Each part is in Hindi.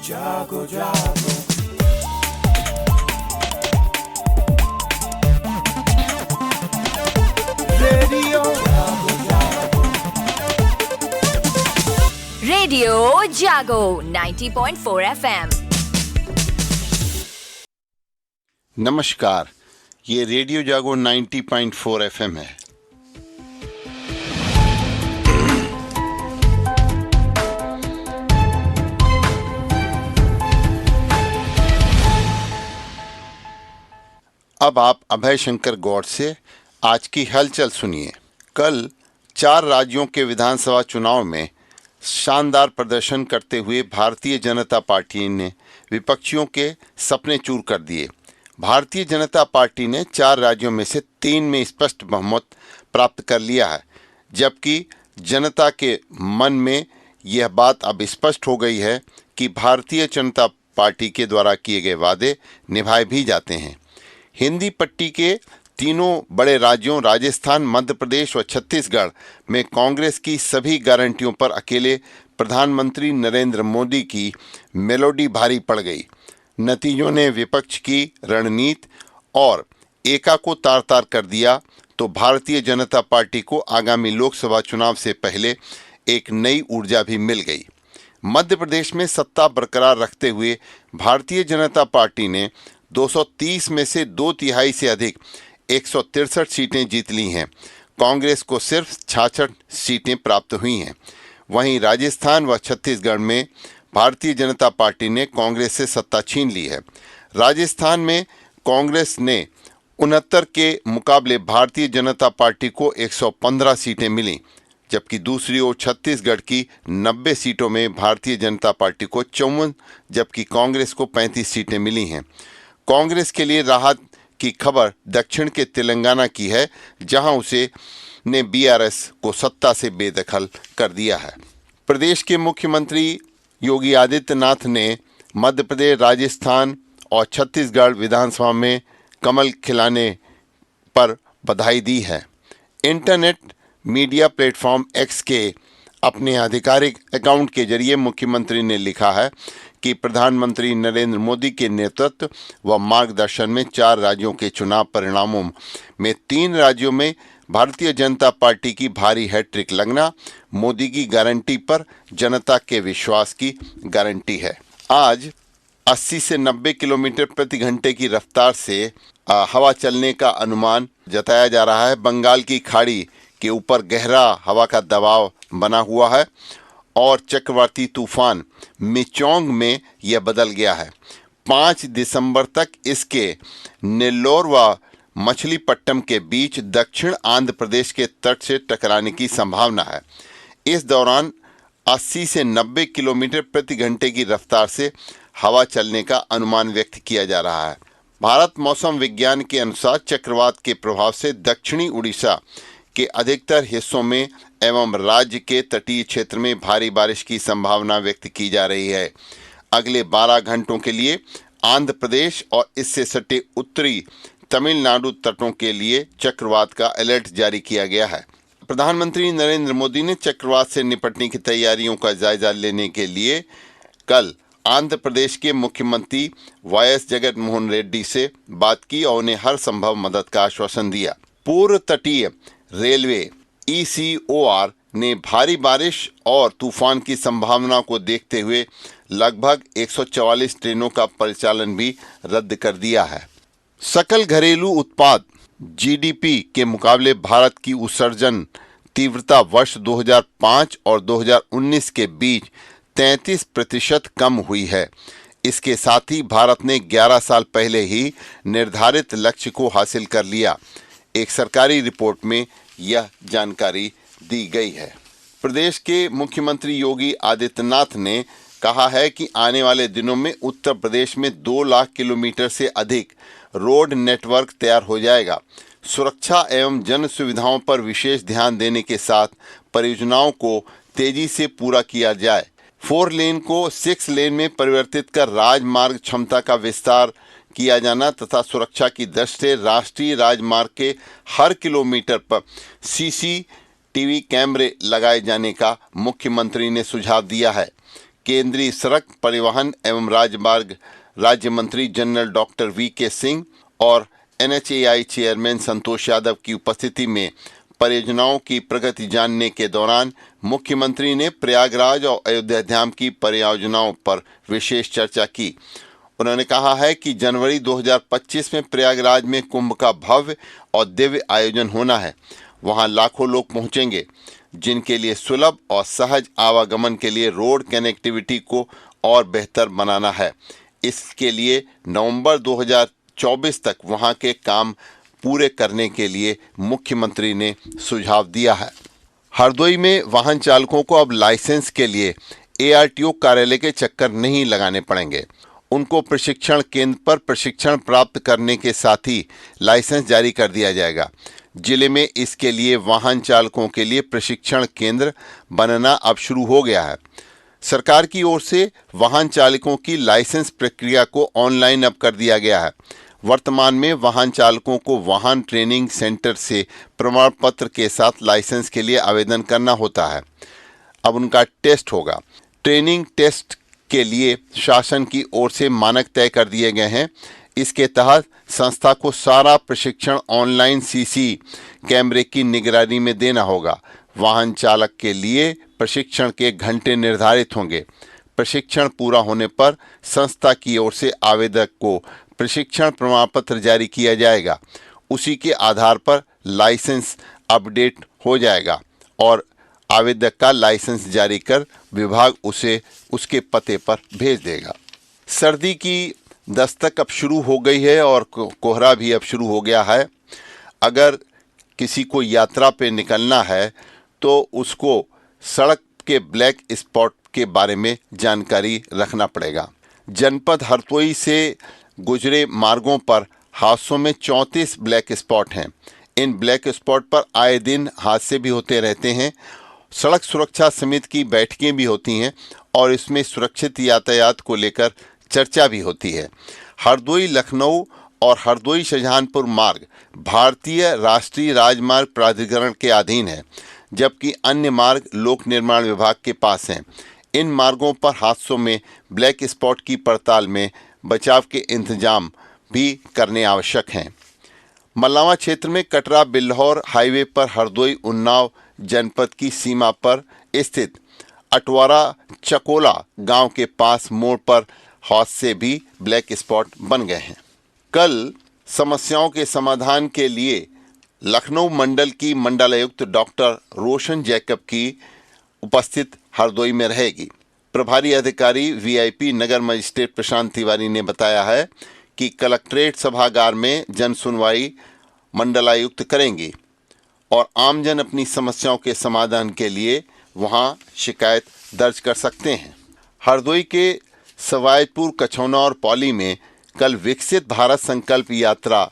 जागो जागो रेडियो जागो जागो रेडियो जागो 90.4 FM। नमस्कार, ये रेडियो जागो 90.4 FM है। अब आप अभय शंकर गौड़ से आज की हलचल सुनिए। कल 4 राज्यों के विधानसभा चुनाव में शानदार प्रदर्शन करते हुए भारतीय जनता पार्टी ने विपक्षियों के सपने चूर कर दिए। भारतीय जनता पार्टी ने 4 राज्यों में से 3 में स्पष्ट बहुमत प्राप्त कर लिया है, जबकि जनता के मन में यह बात अब स्पष्ट हो गई है कि भारतीय जनता पार्टी के द्वारा किए गए वादे निभाए भी जाते हैं। हिंदी पट्टी के तीनों बड़े राज्यों राजस्थान, मध्य प्रदेश और छत्तीसगढ़ में कांग्रेस की सभी गारंटियों पर अकेले प्रधानमंत्री नरेंद्र मोदी की मेलोडी भारी पड़ गई। नतीजों ने विपक्ष की रणनीति और एका को तार तार कर दिया, तो भारतीय जनता पार्टी को आगामी लोकसभा चुनाव से पहले एक नई ऊर्जा भी मिल गई। मध्य प्रदेश में सत्ता बरकरार रखते हुए भारतीय जनता पार्टी ने 230 में से 2/3 से अधिक 163 सीटें जीत ली हैं। कांग्रेस को सिर्फ 66 सीटें प्राप्त हुई हैं। वहीं राजस्थान व छत्तीसगढ़ में भारतीय जनता पार्टी ने कांग्रेस से सत्ता छीन ली है। राजस्थान में कांग्रेस ने 69 के मुकाबले भारतीय जनता पार्टी को 115 सीटें मिली, जबकि दूसरी ओर छत्तीसगढ़ की 90 सीटों में भारतीय जनता पार्टी को 54 जबकि कांग्रेस को 35 सीटें मिली हैं। कांग्रेस के लिए राहत की खबर दक्षिण के तेलंगाना की है, जहां उसे ने बीआरएस को सत्ता से बेदखल कर दिया है। प्रदेश के मुख्यमंत्री योगी आदित्यनाथ ने मध्य प्रदेश, राजस्थान और छत्तीसगढ़ विधानसभा में कमल खिलाने पर बधाई दी है। इंटरनेट मीडिया प्लेटफॉर्म एक्स के अपने आधिकारिक अकाउंट के जरिए मुख्यमंत्री ने लिखा है कि प्रधानमंत्री नरेंद्र मोदी के नेतृत्व व मार्गदर्शन में 4 राज्यों के चुनाव परिणामों में 3 राज्यों में भारतीय जनता पार्टी की भारी हैट्रिक लगना मोदी की गारंटी पर जनता के विश्वास की गारंटी है। आज 80 से 90 किलोमीटर प्रति घंटे की रफ्तार से हवा चलने का अनुमान जताया जा रहा है। बंगाल की खाड़ी के ऊपर गहरा हवा का दबाव बना हुआ है और चक्रवाती तूफान मिचोंग में यह बदल गया है। 5 दिसंबर तक इसके नेल्लोर व मछलीपट्टनम के बीच दक्षिण आंध्र प्रदेश के तट से टकराने की संभावना है। इस दौरान 80 से 90 किलोमीटर प्रति घंटे की रफ्तार से हवा चलने का अनुमान व्यक्त किया जा रहा है। भारत मौसम विज्ञान के अनुसार चक्रवात के प्रभाव से दक्षिणी उड़ीसा के अधिकतर हिस्सों में एवं राज्य के तटीय क्षेत्र में भारी बारिश की संभावना व्यक्त की जा रही है। अगले 12 घंटों के लिए आंध्र प्रदेश और इससे सटे उत्तरी तमिलनाडु तटों के लिए चक्रवात का अलर्ट जारी किया गया है। प्रधानमंत्री नरेंद्र मोदी ने चक्रवात से निपटने की तैयारियों का जायजा लेने के लिए कल आंध्र प्रदेश के मुख्यमंत्री वाईएस जगनमोहन रेड्डी से बात की और उन्हें हर संभव मदद का आश्वासन दिया। पूर्व तटीय रेलवे ECOR ने भारी बारिश और तूफान की संभावना को देखते हुए लगभग 144 ट्रेनों का परिचालन भी रद्द कर दिया है। सकल घरेलू उत्पाद GDP के मुकाबले भारत की उत्सर्जन तीव्रता वर्ष 2005 और 2019 के बीच 33% कम हुई है। इसके साथ ही भारत ने 11 साल पहले ही निर्धारित लक्ष्य को हासिल कर लिया। एक सरकारी रिपोर्ट में यह जानकारी दी गई है। प्रदेश के मुख्यमंत्री योगी आदित्यनाथ ने कहा है कि आने वाले दिनों में उत्तर प्रदेश में 2 लाख किलोमीटर से अधिक रोड नेटवर्क तैयार हो जाएगा। सुरक्षा एवं जन सुविधाओं पर विशेष ध्यान देने के साथ परियोजनाओं को तेजी से पूरा किया जाए। 4 लेन को 6 लेन में परिवर्तित कर राजमार्ग क्षमता का विस्तार किया जाना तथा सुरक्षा की दृष्टि से राष्ट्रीय राजमार्ग के हर किलोमीटर पर CCTV कैमरे लगाए जाने का मुख्यमंत्री ने सुझाव दिया है। केंद्रीय सड़क परिवहन एवं राजमार्ग राज्य मंत्री जनरल डॉक्टर वी.के. सिंह और NHAI चेयरमैन संतोष यादव की उपस्थिति में परियोजनाओं की प्रगति जानने के दौरान मुख्यमंत्री ने प्रयागराज और अयोध्या धाम की परियोजनाओं पर विशेष चर्चा की। उन्होंने कहा है कि जनवरी 2025 में प्रयागराज में कुंभ का भव्य और दिव्य आयोजन होना है। वहां लाखों लोग पहुंचेंगे, जिनके लिए सुलभ और सहज आवागमन के लिए रोड कनेक्टिविटी को और बेहतर बनाना है। इसके लिए नवंबर 2024 तक वहां के काम पूरे करने के लिए मुख्यमंत्री ने सुझाव दिया है। हरदोई में वाहन चालकों को अब लाइसेंस के लिए ARTO कार्यालय के चक्कर नहीं लगाने पड़ेंगे। उनको प्रशिक्षण केंद्र पर प्रशिक्षण प्राप्त करने के साथ ही लाइसेंस जारी कर दिया जाएगा। जिले में इसके लिए वाहन चालकों के लिए प्रशिक्षण केंद्र बनना अब शुरू हो गया है। सरकार की ओर से वाहन चालकों की लाइसेंस प्रक्रिया को ऑनलाइन अब कर दिया गया है। वर्तमान में वाहन चालकों को वाहन ट्रेनिंग सेंटर से प्रमाण पत्र के साथ लाइसेंस के लिए आवेदन करना होता है। अब उनका टेस्ट होगा। ट्रेनिंग टेस्ट के लिए शासन की ओर से मानक तय कर दिए गए हैं। इसके तहत संस्था को सारा प्रशिक्षण ऑनलाइन CC कैमरे की निगरानी में देना होगा। वाहन चालक के लिए प्रशिक्षण के घंटे निर्धारित होंगे। प्रशिक्षण पूरा होने पर संस्था की ओर से आवेदक को प्रशिक्षण प्रमाण पत्र जारी किया जाएगा। उसी के आधार पर लाइसेंस अपडेट हो जाएगा और आवेदक का लाइसेंस जारी कर विभाग उसे उसके पते पर भेज देगा। सर्दी की दस्तक अब शुरू हो गई है और कोहरा भी अब शुरू हो गया है। अगर किसी को यात्रा पे निकलना है तो उसको सड़क के ब्लैक स्पॉट के बारे में जानकारी रखना पड़ेगा। जनपद हरदोई से गुजरे मार्गों पर हादसों में 34 ब्लैक स्पॉट हैं। इन ब्लैक स्पॉट पर आए दिन हादसे भी होते रहते हैं। सड़क सुरक्षा समिति की बैठकें भी होती हैं और इसमें सुरक्षित यातायात को लेकर चर्चा भी होती है। हरदोई लखनऊ और हरदोई शाहजहांपुर मार्ग भारतीय राष्ट्रीय राजमार्ग प्राधिकरण के अधीन है, जबकि अन्य मार्ग लोक निर्माण विभाग के पास हैं। इन मार्गों पर हादसों में ब्लैक स्पॉट की पड़ताल में बचाव के इंतजाम भी करने आवश्यक हैं। मल्लावा क्षेत्र में कटरा बिल्हौर हाईवे पर हरदोई उन्नाव जनपद की सीमा पर स्थित अटवारा चकोला गांव के पास मोड़ पर हादसे भी ब्लैक स्पॉट बन गए हैं। कल समस्याओं के समाधान के लिए लखनऊ मंडल की मंडलायुक्त डॉक्टर रोशन जैकब की उपस्थित हरदोई में रहेगी। प्रभारी अधिकारी VIP नगर मजिस्ट्रेट प्रशांत तिवारी ने बताया है कि कलेक्ट्रेट सभागार में जन सुनवाई मंडलायुक्त करेंगी और आमजन अपनी समस्याओं के समाधान के लिए वहां शिकायत दर्ज कर सकते हैं। हरदोई के सवायतपुर, कछौना और पौली में कल विकसित भारत संकल्प यात्रा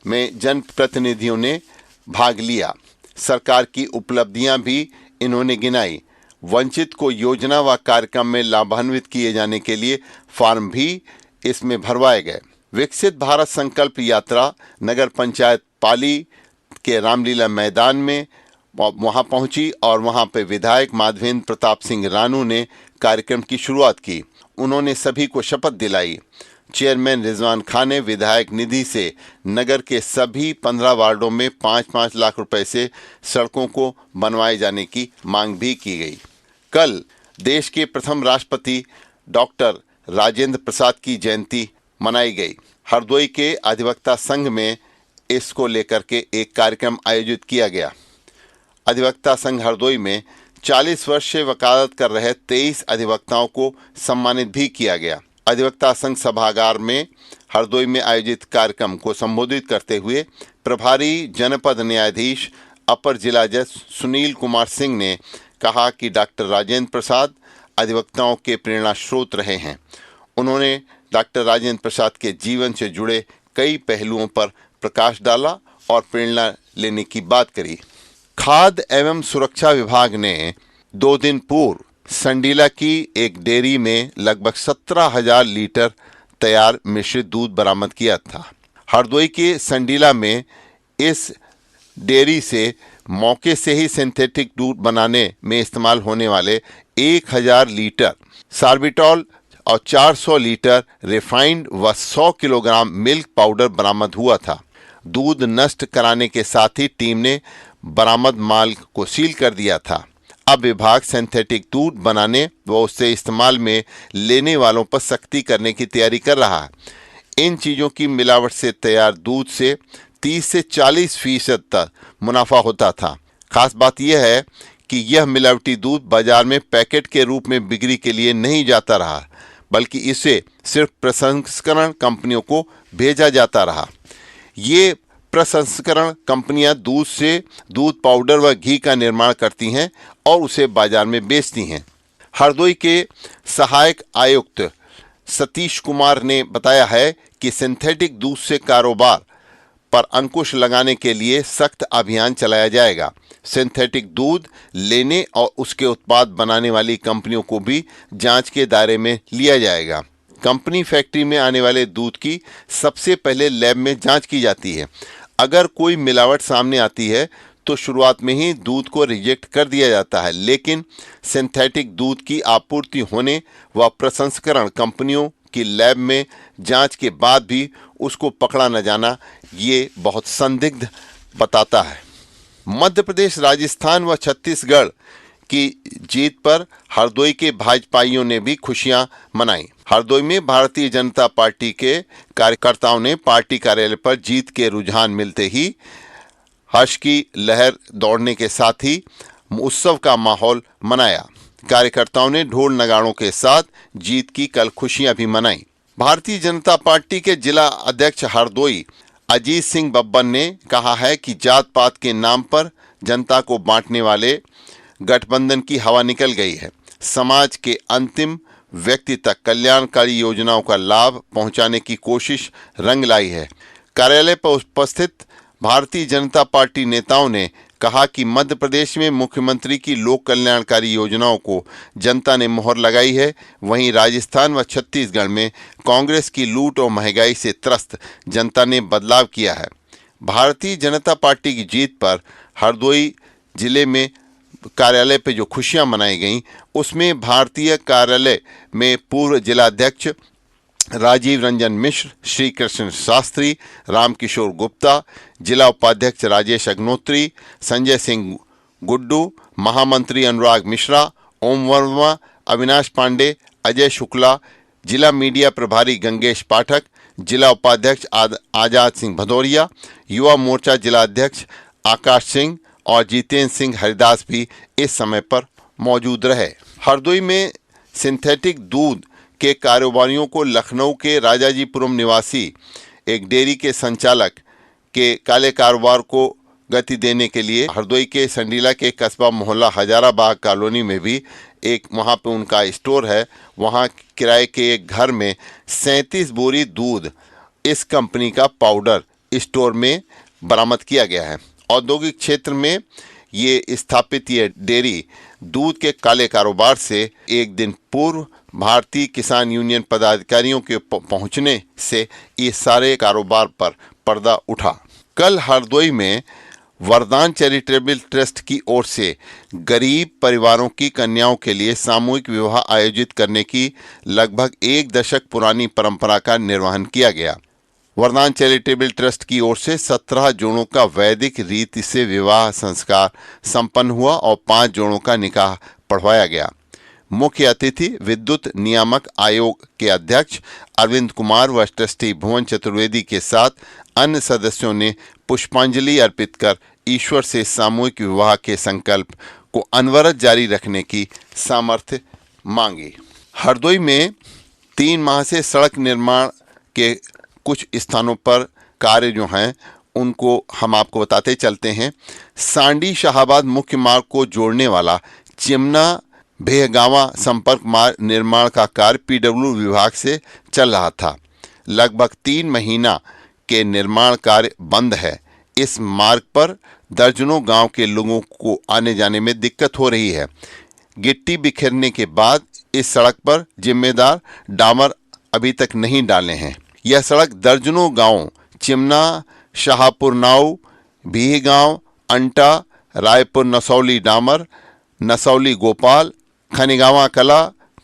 में जनप्रतिनिधियों ने भाग लिया। सरकार की उपलब्धियां भी इन्होंने गिनाई। वंचित को योजना व कार्यक्रम में लाभान्वित किए जाने के लिए फॉर्म भी इसमें भरवाए गए। विकसित भारत संकल्प यात्रा नगर पंचायत पाली के रामलीला मैदान में वहां पहुंची और वहां पर विधायक माधवेंद्र प्रताप सिंह रानू ने कार्यक्रम की शुरुआत की। उन्होंने सभी को शपथ दिलाई। चेयरमैन रिजवान खान ने विधायक निधि से नगर के सभी 15 वार्डों में 5-5 लाख रुपए से सड़कों को बनवाए जाने की मांग भी की गई। कल देश के प्रथम राष्ट्रपति डॉक्टर राजेंद्र प्रसाद की जयंती मनाई गई। हरदोई के अधिवक्ता संघ में इसको लेकर के एक कार्यक्रम आयोजित किया गया। अधिवक्ता संघ हरदोई में 40 वर्ष से वकालत कर रहे 23 अधिवक्ताओं को सम्मानित भी किया गया। अधिवक्ता संघ सभागार में हरदोई में आयोजित कार्यक्रम को संबोधित करते हुए प्रभारी जनपद न्यायाधीश अपर जिला जज सुनील कुमार सिंह ने कहा कि डॉक्टर राजेंद्र प्रसाद अधिवक्ताओं के प्रेरणा स्रोत रहे हैं। उन्होंने डॉक्टर राजेंद्र प्रसाद के जीवन से जुड़े कई पहलुओं पर प्रकाश डाला और प्रेरणा लेने की बात करी। खाद्य एवं सुरक्षा विभाग ने 2 दिन पूर्व संडीला की एक डेयरी में लगभग 17,000 लीटर तैयार मिश्रित दूध बरामद किया था। हरदोई के संडीला में इस डेयरी से मौके से ही सिंथेटिक दूध बनाने में इस्तेमाल होने वाले 1,000 लीटर सार्बिटॉल और 400 लीटर रिफाइंड व 100 किलोग्राम मिल्क पाउडर बरामद हुआ था। दूध नष्ट कराने के साथ ही टीम ने बरामद माल को सील कर दिया था। अब विभाग सिंथेटिक दूध बनाने व उससे इस्तेमाल में लेने वालों पर सख्ती करने की तैयारी कर रहा है। इन चीज़ों की मिलावट से तैयार दूध से 30 से 40% तक मुनाफा होता था। खास बात यह है कि यह मिलावटी दूध बाजार में पैकेट के रूप में बिक्री के लिए नहीं जाता रहा, बल्कि इसे सिर्फ प्रसंस्करण कंपनियों को भेजा जाता रहा। ये प्रसंस्करण कंपनियां दूध से दूध पाउडर व घी का निर्माण करती हैं और उसे बाजार में बेचती हैं। हरदोई के सहायक आयुक्त सतीश कुमार ने बताया है कि सिंथेटिक दूध से कारोबार पर अंकुश लगाने के लिए सख्त अभियान चलाया जाएगा। सिंथेटिक दूध लेने और उसके उत्पाद बनाने वाली कंपनियों को भी जांच के दायरे में लिया जाएगा। कंपनी फैक्ट्री में आने वाले दूध की सबसे पहले लैब में जांच की जाती है। अगर कोई मिलावट सामने आती है तो शुरुआत में ही दूध को रिजेक्ट कर दिया जाता है, लेकिन सिंथेटिक दूध की आपूर्ति होने व प्रसंस्करण कंपनियों की लैब में जांच के बाद भी उसको पकड़ा न जाना ये बहुत संदिग्ध बताता है। मध्य प्रदेश, राजस्थान व छत्तीसगढ़ की जीत पर हरदोई के भाजपाइयों ने भी खुशियां मनाई। हरदोई में भारतीय जनता पार्टी के कार्यकर्ताओं ने पार्टी कार्यालय पर जीत के रुझान मिलते ही हर्ष की लहर दौड़ने के साथ ही उत्सव का माहौल मनाया। कार्यकर्ताओं ने ढोल नगाड़ों के साथ जीत की कल खुशियां भी मनाई। भारतीय जनता पार्टी के जिला अध्यक्ष हरदोई अजीत सिंह बब्बर ने कहा है कि जात पात के नाम पर जनता को बांटने वाले गठबंधन की हवा निकल गई है। समाज के अंतिम व्यक्ति तक कल्याणकारी योजनाओं का लाभ पहुंचाने की कोशिश रंग लाई है। कार्यालय पर उपस्थित भारतीय जनता पार्टी नेताओं ने कहा कि मध्य प्रदेश में मुख्यमंत्री की लोक कल्याणकारी योजनाओं को जनता ने मोहर लगाई है, वहीं राजस्थान व छत्तीसगढ़ में कांग्रेस की लूट और महंगाई से त्रस्त जनता ने बदलाव किया है। भारतीय जनता पार्टी की जीत पर हरदोई जिले में कार्यालय पे जो खुशियां मनाई गईं, उसमें भारतीय कार्यालय में पूर्व जिलाध्यक्ष राजीव रंजन मिश्र, श्री कृष्ण शास्त्री, रामकिशोर गुप्ता, जिला उपाध्यक्ष राजेश अग्नोत्री, संजय सिंह गुड्डू, महामंत्री अनुराग मिश्रा, ओम वर्मा, अविनाश पांडे, अजय शुक्ला, जिला मीडिया प्रभारी गंगेश पाठक, जिला उपाध्यक्ष आजाद सिंह भदौरिया, युवा मोर्चा जिला अध्यक्ष आकाश सिंह और जितेंद्र सिंह हरिदास भी इस समय पर मौजूद रहे। हरदोई में सिंथेटिक दूध के कारोबारियों को लखनऊ के राजाजीपुरम निवासी एक डेयरी के संचालक के काले कारोबार को गति देने के लिए हरदोई के संडीला के कस्बा मोहल्ला हजाराबाग कॉलोनी में भी एक वहाँ पे उनका स्टोर है, वहाँ किराए के एक घर में 37 बोरी दूध इस कंपनी का पाउडर स्टोर में बरामद किया गया है। औद्योगिक क्षेत्र में ये स्थापित ये डेयरी दूध के काले कारोबार से एक दिन पूर्व भारतीय किसान यूनियन पदाधिकारियों के पहुंचने से ये सारे कारोबार पर पर्दा उठा। कल हरदोई में वरदान चैरिटेबल ट्रस्ट की ओर से गरीब परिवारों की कन्याओं के लिए सामूहिक विवाह आयोजित करने की लगभग एक दशक पुरानी परंपरा का निर्वहन किया गया। वरदान चैरिटेबल ट्रस्ट की ओर से 17 जोड़ों का वैदिक रीति से विवाह संस्कार संपन्न हुआ और 5 जोड़ों का निकाह पढ़वाया गया। मुख्य अतिथि विद्युत नियामक आयोग के अध्यक्ष अरविंद कुमार व ट्रस्टी भुवन चतुर्वेदी के साथ अन्य सदस्यों ने पुष्पांजलि अर्पित कर ईश्वर से सामूहिक विवाह के संकल्प को अनवरत जारी रखने की सामर्थ्य मांगी। हरदोई में 3 माह से सड़क निर्माण के कुछ स्थानों पर कार्य जो हैं उनको हम आपको बताते चलते हैं। सांडी शाहाबाद मुख्य मार्ग को जोड़ने वाला चिमना भेहगावा संपर्क मार्ग निर्माण का कार्य पीडब्ल्यू विभाग से चल रहा था। लगभग 3 महीना के निर्माण कार्य बंद है। इस मार्ग पर दर्जनों गांव के लोगों को आने जाने में दिक्कत हो रही है। गिट्टी बिखेरने के बाद इस सड़क पर जिम्मेदार डामर अभी तक नहीं डाले हैं। यह सड़क दर्जनों गांवों चिमना, शाहपुर नाव, भीहगांव, अंटा, रायपुर नसौली डामर, नसौली गोपाल, खनिगावा कला,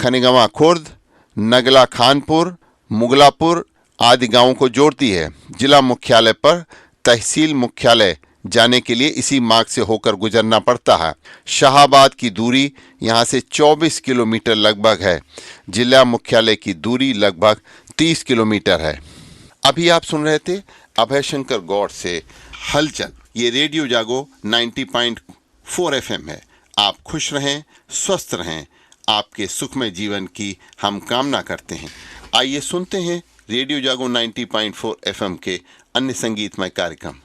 खनिगवा खुर्द, नगला खानपुर, मुगलापुर आदि गांवों को जोड़ती है। जिला मुख्यालय पर तहसील मुख्यालय जाने के लिए इसी मार्ग से होकर गुजरना पड़ता है। शाहाबाद की दूरी यहां से 24 किलोमीटर लगभग है। जिला मुख्यालय की दूरी लगभग 30 किलोमीटर है। अभी आप सुन रहे थे अभय शंकर गौड़ से हलचल। ये रेडियो जागो 90.4 FM है। आप खुश रहें, स्वस्थ रहें, आपके सुखमय जीवन की हम कामना करते हैं। आइए सुनते हैं रेडियो जागो 90.4 FM के अन्य संगीतमय कार्यक्रम।